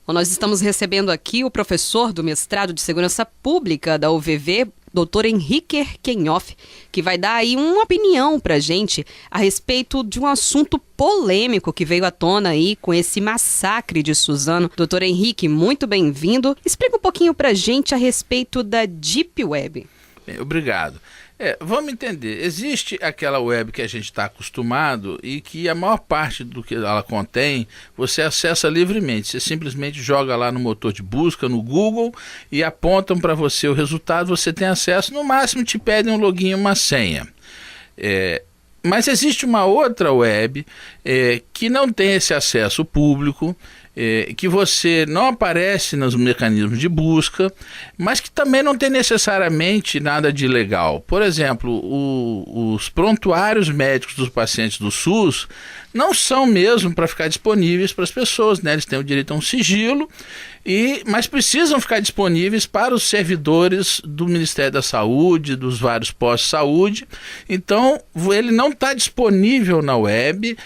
Bom, nós estamos recebendo aqui o professor do mestrado de Segurança Pública da UVV, Dr. Henrique Erkenhoff, que vai dar aí uma opinião pra gente a respeito de um assunto polêmico que veio à tona aí com esse massacre de Suzano. Dr. Henrique, muito bem-vindo. Explica um pouquinho pra gente a respeito da Deep Web. Bem, obrigado. Vamos entender, existe aquela web que a gente está acostumado e que a maior parte do que ela contém você acessa livremente. Você simplesmente joga lá no motor de busca, no Google, e apontam para você o resultado, você tem acesso, no máximo te pedem um login e uma senha. Mas existe uma outra web que não tem esse acesso público, que você não aparece nos mecanismos de busca, mas que também não tem necessariamente nada de ilegal. Por exemplo, os prontuários médicos dos pacientes do SUS não são mesmo para ficar disponíveis para as pessoas, né? Eles têm o direito a um sigilo, mas precisam ficar disponíveis para os servidores do Ministério da Saúde, dos vários postos de saúde. Então, ele não está disponível na web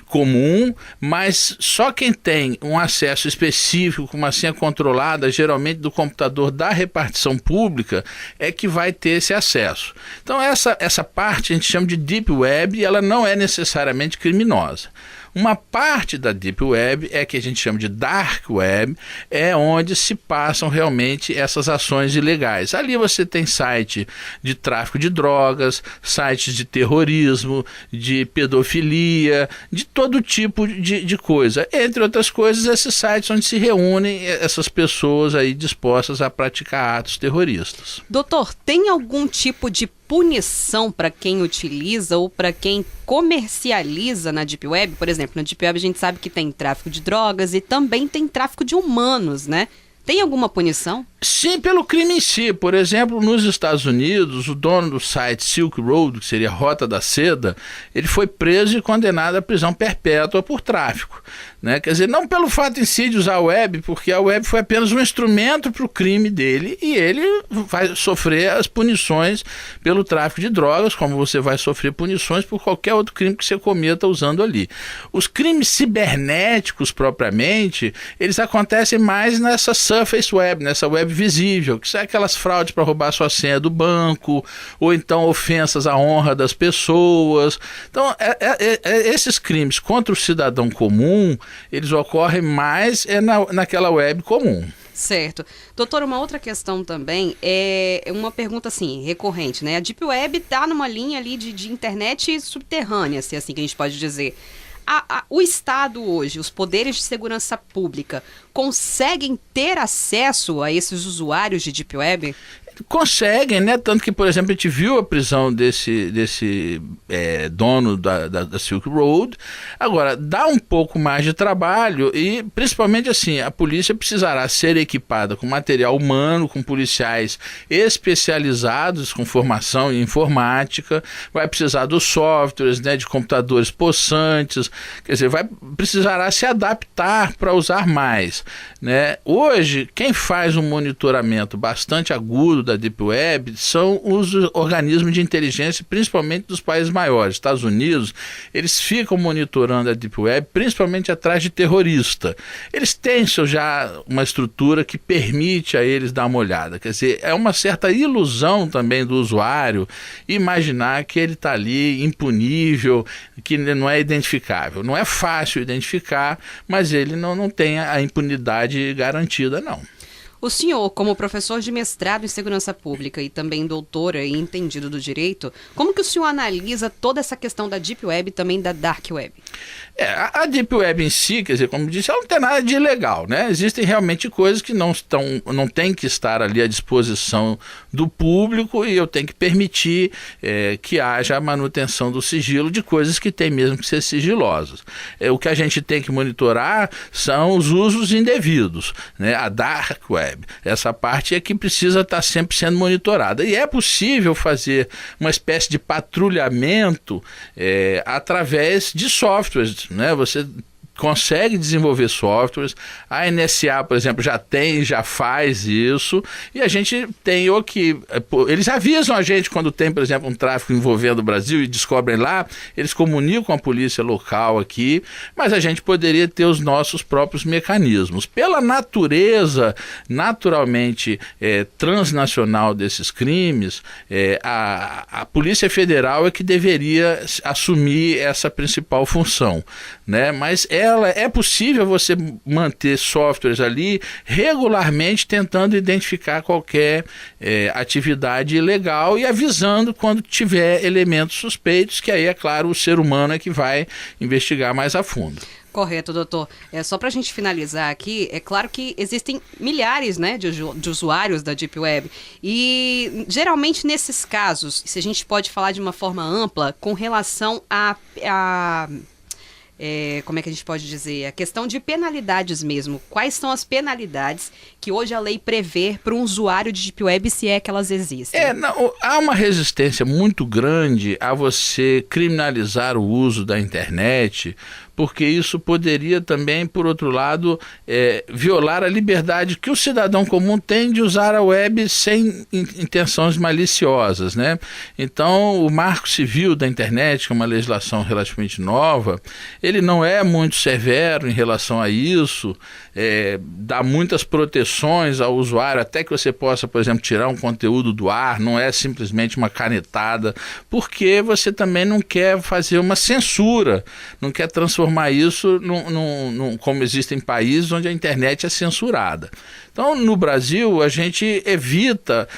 comum, mas só quem tem um acesso específico, com uma senha controlada, geralmente do computador da repartição pública, é que vai ter esse acesso. Então, essa parte a gente chama de Deep Web e ela não é necessariamente criminosa. Uma parte da Deep Web é que a gente chama de Dark Web, é onde se passam realmente essas ações ilegais. Ali você tem site de tráfico de drogas, sites de terrorismo, de pedofilia, de todo tipo de coisa. Entre outras coisas, esses sites onde se reúnem essas pessoas aí dispostas a praticar atos terroristas. Doutor, tem algum tipo de punição para quem utiliza ou para quem comercializa na Deep Web? Por exemplo, na Deep Web a gente sabe que tem tráfico de drogas e também tem tráfico de humanos, né? Tem alguma punição? Sim, pelo crime em si. Por exemplo, nos Estados Unidos, o dono do site Silk Road, que seria a Rota da Seda, ele foi preso e condenado à prisão perpétua por tráfico, né? Quer dizer, não pelo fato em si de usar a web, porque a web foi apenas um instrumento para o crime dele e ele vai sofrer as punições pelo tráfico de drogas, como você vai sofrer punições por qualquer outro crime que você cometa usando ali. Os crimes cibernéticos, propriamente, eles acontecem mais nessa surface web, nessa web visível, que são aquelas fraudes para roubar sua senha do banco, ou então ofensas à honra das pessoas. Então, esses crimes contra o cidadão comum, eles ocorrem mais naquela web comum. Certo. Doutor, uma outra questão também é uma pergunta assim, recorrente, né? A Deep Web está numa linha ali de internet subterrânea, se é assim que a gente pode dizer. O Estado hoje, os poderes de segurança pública, conseguem ter acesso a esses usuários de Deep Web? Conseguem, né? Tanto que, por exemplo, a gente viu a prisão desse dono da Silk Road. Agora, dá um pouco mais de trabalho e, principalmente assim, a polícia precisará ser equipada com material humano, com policiais especializados, com formação em informática, vai precisar dos softwares, né, de computadores possantes, quer dizer, precisará se adaptar para usar mais, né? Hoje, quem faz um monitoramento bastante agudo da Deep Web são os organismos de inteligência, principalmente dos países maiores. Estados Unidos, eles ficam monitorando a Deep Web, principalmente atrás de terrorista. Eles têm já uma estrutura que permite a eles dar uma olhada. Quer dizer, é uma certa ilusão também do usuário imaginar que ele está ali impunível, que não é identificável. Não é fácil identificar, mas ele não tem a impunidade garantida, não. O senhor, como professor de mestrado em segurança pública e também doutora e entendido do direito, como que o senhor analisa toda essa questão da Deep Web e também da Dark Web? A Deep Web em si, quer dizer, como disse, ela não tem nada de ilegal, né? Existem realmente coisas que não tem que estar ali à disposição do público e eu tenho que permitir que haja a manutenção do sigilo de coisas que têm mesmo que ser sigilosas. O que a gente tem que monitorar são os usos indevidos, né? A Dark Web. Essa parte é que precisa estar sempre sendo monitorada. E é possível fazer uma espécie de patrulhamento através de softwares, né? Você consegue desenvolver softwares, a NSA, por exemplo, já faz isso, e a gente tem o que... Eles avisam a gente quando tem, por exemplo, um tráfico envolvendo o Brasil e descobrem lá, eles comunicam com a polícia local aqui, mas a gente poderia ter os nossos próprios mecanismos. Pela natureza, naturalmente, transnacional desses crimes, a Polícia Federal é que deveria assumir essa principal função, né? Mas é possível você manter softwares ali regularmente tentando identificar qualquer atividade ilegal e avisando quando tiver elementos suspeitos, que aí, é claro, o ser humano é que vai investigar mais a fundo. Correto, doutor. Só para a gente finalizar aqui, é claro que existem milhares, né, de usuários da Deep Web e geralmente nesses casos, se a gente pode falar de uma forma ampla com relação como é que a gente pode dizer? A questão de penalidades mesmo. Quais são as penalidades que hoje a lei prevê para um usuário de Deep Web, se é que elas existem? Há uma resistência muito grande a você criminalizar o uso da internet, porque isso poderia também, por outro lado, violar a liberdade que o cidadão comum tem de usar a web sem intenções maliciosas, né? Então, o Marco Civil da internet, que é uma legislação relativamente nova, ele não é muito severo em relação a isso, dá muitas proteções ao usuário, até que você possa, por exemplo, tirar um conteúdo do ar, não é simplesmente uma canetada, porque você também não quer fazer uma censura, não quer transformar isso como existem países onde a internet é censurada. Então, no Brasil, a gente evita,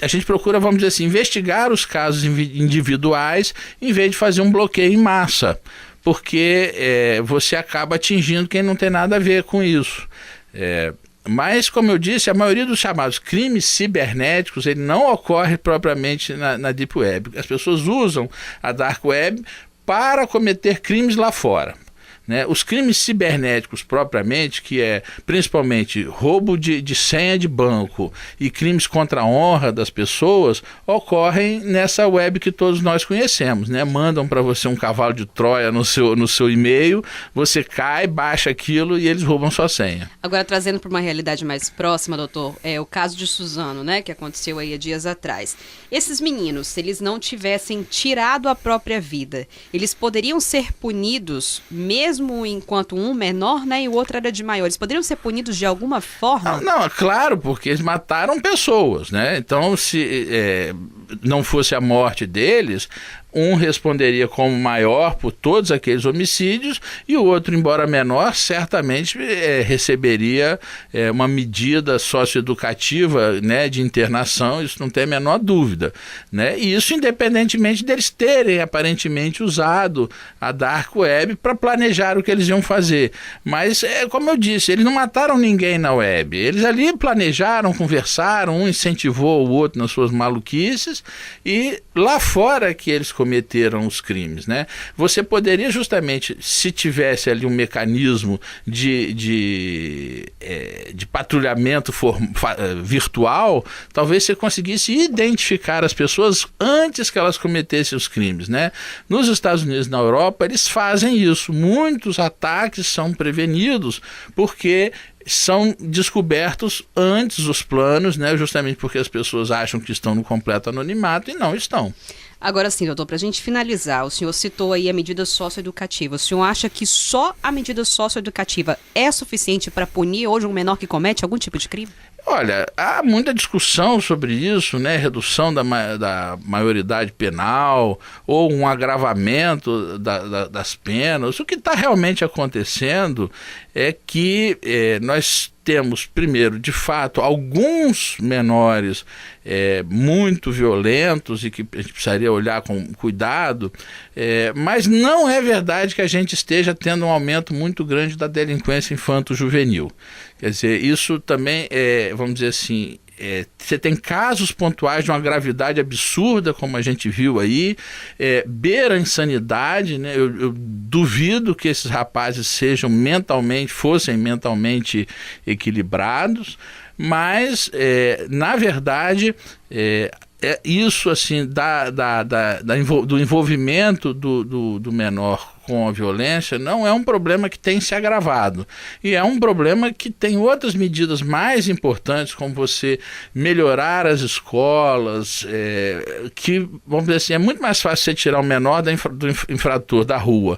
a gente procura, vamos dizer assim, investigar os casos individuais em vez de fazer um bloqueio em massa, porque você acaba atingindo quem não tem nada a ver com isso. Mas, como eu disse, a maioria dos chamados crimes cibernéticos, ele não ocorre propriamente na Deep Web. As pessoas usam a Dark Web para cometer crimes lá fora, né? Os crimes cibernéticos propriamente, que é principalmente roubo de senha de banco e crimes contra a honra das pessoas, ocorrem nessa web que todos nós conhecemos, né? Mandam para você um cavalo de Troia no seu e-mail, você cai, baixa aquilo e eles roubam sua senha. Agora, trazendo para uma realidade mais próxima, doutor, o caso de Suzano, né, que aconteceu aí há dias atrás. Esses meninos, se eles não tivessem tirado a própria vida, eles poderiam ser punidos mesmo enquanto um menor, né, e o outro era de maior. Eles poderiam ser punidos de alguma forma? Não, é claro, porque eles mataram pessoas, né? Então, se não fosse a morte deles, um responderia como maior por todos aqueles homicídios e o outro, embora menor, certamente receberia uma medida socioeducativa, né, de internação, isso não tem a menor dúvida, né? E isso independentemente deles terem aparentemente usado a Dark Web para planejar o que eles iam fazer. Mas, como eu disse, eles não mataram ninguém na web, eles ali planejaram, conversaram, um incentivou o outro nas suas maluquices e lá fora que eles cometeram os crimes, né? Você poderia justamente, se tivesse ali um mecanismo de patrulhamento virtual, talvez você conseguisse identificar as pessoas antes que elas cometessem os crimes, né? Nos Estados Unidos e na Europa, eles fazem isso. Muitos ataques são prevenidos porque são descobertos antes os planos, né? Justamente porque as pessoas acham que estão no completo anonimato e não estão. Agora sim, doutor, para a gente finalizar, o senhor citou aí a medida socioeducativa. O senhor acha que só a medida socioeducativa é suficiente para punir hoje um menor que comete algum tipo de crime? Olha, há muita discussão sobre isso, né? Redução da maioridade penal ou um agravamento das penas. O que está realmente acontecendo é que nós temos, primeiro, de fato, alguns menores muito violentos e que a gente precisaria olhar com cuidado, mas não é verdade que a gente esteja tendo um aumento muito grande da delinquência infanto-juvenil. Quer dizer, isso também vamos dizer assim, você tem casos pontuais de uma gravidade absurda, como a gente viu aí, beira a insanidade, né? Eu duvido que esses rapazes fossem mentalmente equilibrados, mas, na verdade, isso assim, do envolvimento do menor com a violência não é um problema que tem se agravado, e é um problema que tem outras medidas mais importantes, como você melhorar as escolas, que, vamos dizer assim, é muito mais fácil você tirar o menor do infrator da rua,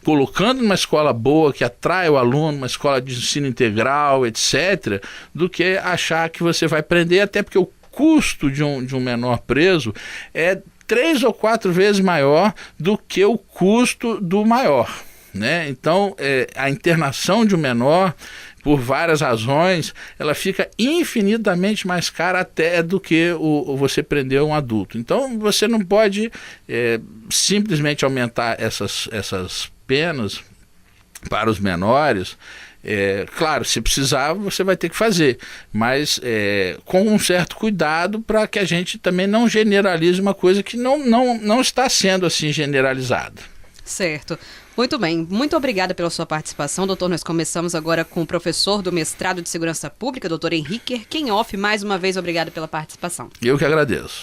colocando numa escola boa, que atrai o aluno, uma escola de ensino integral, etc., do que achar que você vai prender, até porque o custo de um menor preso é 3 ou 4 vezes maior do que o custo do maior, né? Então, a internação de um menor, por várias razões, ela fica infinitamente mais cara até do que você prender um adulto. Então, você não pode simplesmente aumentar essas penas para os menores. Claro, se precisar, você vai ter que fazer, mas com um certo cuidado, para que a gente também não generalize uma coisa que não está sendo assim generalizada. Certo. Muito bem. Muito obrigada pela sua participação, doutor. Nós começamos agora com o professor do mestrado de Segurança Pública, doutor Henrique Erkenhoff. Mais uma vez, obrigada pela participação. Eu que agradeço.